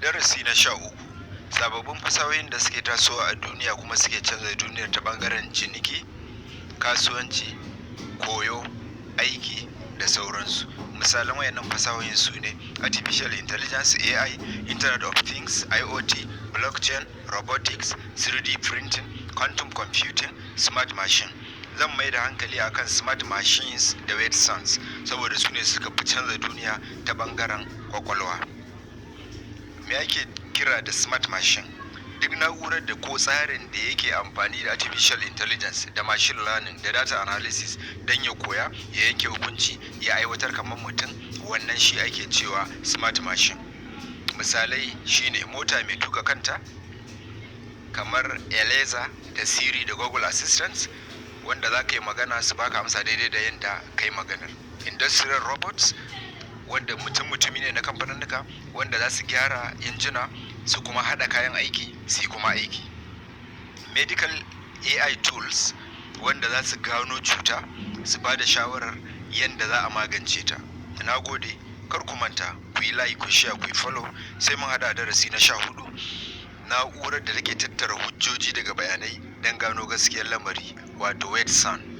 Darasi na 13. Sababbin fasahohin da suke tasowa a duniya kuma suke canza duniyar ta ɓangaren ciniki, kasuwanci, koyo, aiki da sauransu. Misalan wayannan fasahohin su ne Artificial Intelligence (AI), Internet of Things (IoT), Blockchain, Robotics, 3D Printing, Quantum Computing, Smart Machine. Zan mai da hankali akan Smart Machines da Wet Science saboda su ne suka fi canza duniya ta ɓangaren kwakwalwa. Me ake kira da Smart Machine? Duk na'urar da ko tsarin da yake amfani da Artificial Intelligence da Machine Learning da Data Analysis don ya koya, ya yanke hukunci, ya aiwatar kamar mutum, wannan shi ake cewa Smart Machine. Misalai shine mota mai tuka kanta, kamar Alexa da Siri da Google Assistant, wanda za ka yi magana su baka amsa daidai da yadda ka yi maganar. Industrial Robots, wanda mutum-mutumi ne na kamfaninnika, wanda za su gyara injina su kuma haɗa kayan aiki su yi kuma aiki. Medical AI Tools, wanda za su gano cuta su ba da shawarar yadda za a magance ta. Na gode, kar ku manta ku yi like, ku share, ku yi follow, sai mun haɗa darasi na 14. Na'urar da take tattara hujjoji daga bayanai don gano gaskiyar lamari, wato Wet Science.